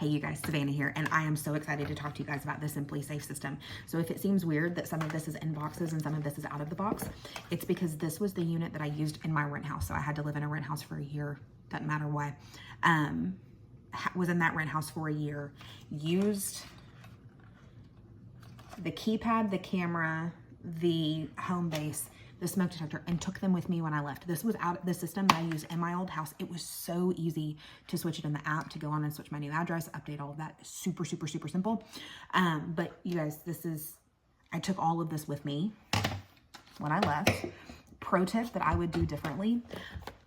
Hey you guys, Savannah here, and I am so excited to talk to you guys about the SimpliSafe system. So if it seems weird that some of this is in boxes and some of this is out of the box, it's because this was the unit that I used in my rent house. So I had to live in a rent house for a year, doesn't matter why. Was in that rent house for a year, used the keypad, the camera, the home base, the smoke detector, and took them with me when I left. This was out the system that I used in my old house. It was so easy to switch it in the app, to go on and switch my new address, update all of that. Super, super, super simple. But you guys, I took all of this with me when I left. Pro tip that I would do differently: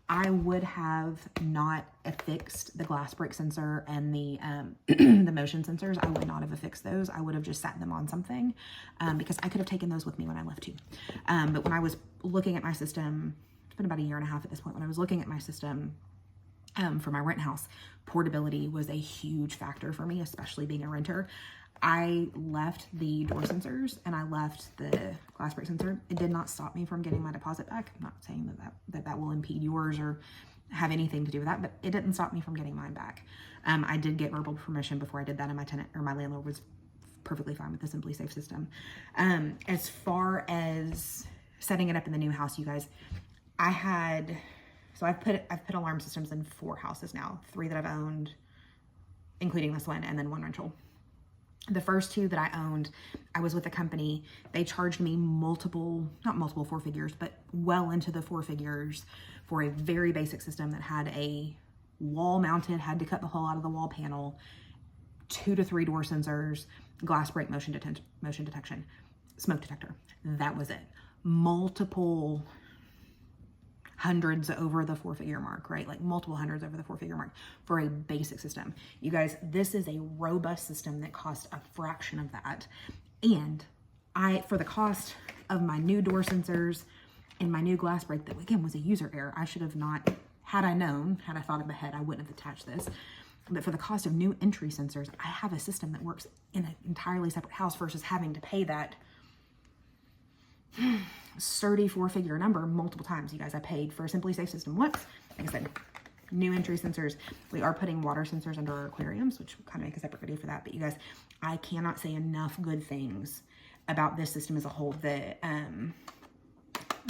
I would have not affixed the glass break sensor and the the motion sensors. I would not have affixed those. I would have just sat them on something because I could have taken those with me when I left too. But when I was looking at my system, it's been about a year and a half at this point, when I was looking at my system for my rent house, portability was a huge factor for me, especially being a renter. I left the door sensors and I left the glass break sensor. It did not stop me from getting my deposit back. I'm not saying that will impede yours or have anything to do with that, but it didn't stop me from getting mine back. I did get verbal permission before I did that, and my tenant or my landlord was perfectly fine with the SimpliSafe system. As far as setting it up in the new house, you guys, I've put alarm systems in 4 houses now, 3 that I've owned, including this one, and then 1 rental. The first 2 that I owned, I was with a company. They charged me not multiple 4 figures, but well into the 4 figures for a very basic system that had a wall mounted, had to cut the hole out of the wall panel, 2 to 3 door sensors, glass break motion detection, smoke detector. That was it. Multiple hundreds over the 4-figure mark, right? Like multiple hundreds over the 4-figure mark for a basic system. You guys, this is a robust system that costs a fraction of that. And for the cost of my new door sensors and my new glass break, that again was a user error. I should have not, had I thought of ahead, I wouldn't have attached this. But for the cost of new entry sensors, I have a system that works in an entirely separate house versus having to pay that sturdy 4-figure number multiple times. You guys, I paid for a SimpliSafe system once. Like I said, new entry sensors. We are putting water sensors under our aquariums, which will kind of make a separate video for that. But you guys, I cannot say enough good things about this system as a whole.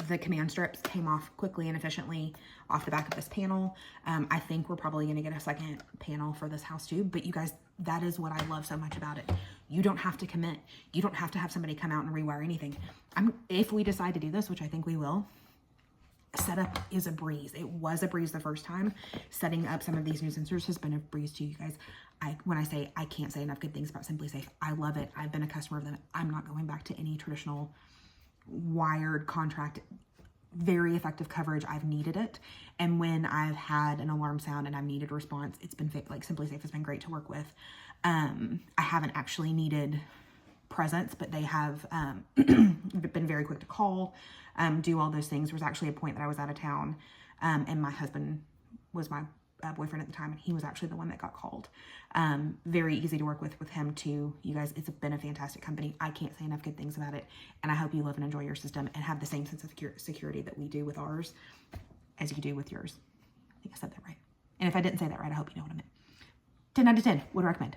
The command strips came off quickly and efficiently off the back of this panel. I think we're probably going to get a second panel for this house too. But you guys, that is what I love so much about it. You don't have to commit. You don't have to have somebody come out and rewire anything. If we decide to do this, which I think we will, setup is a breeze. It was a breeze the first time. Setting up some of these new sensors has been a breeze too, you guys. When I say I can't say enough good things about SimpliSafe, I love it. I've been a customer of them. I'm not going back to any traditional wired contract. Very effective coverage. I've needed it. And when I've had an alarm sound and I've needed a response, it's been like SimpliSafe has been great to work with. I haven't actually needed presence, but they have been very quick to call, do all those things. There was actually a point that I was out of town, and my husband was my boyfriend at the time, and he was actually the one that got called. Very easy to work with him too. You guys, it's been a fantastic company. I can't say enough good things about it, and I hope you love and enjoy your system and have the same sense of security that we do with ours as you do with yours. I think I said that right. And if I didn't say that right, I hope you know what I meant. 10 out of 10 would recommend.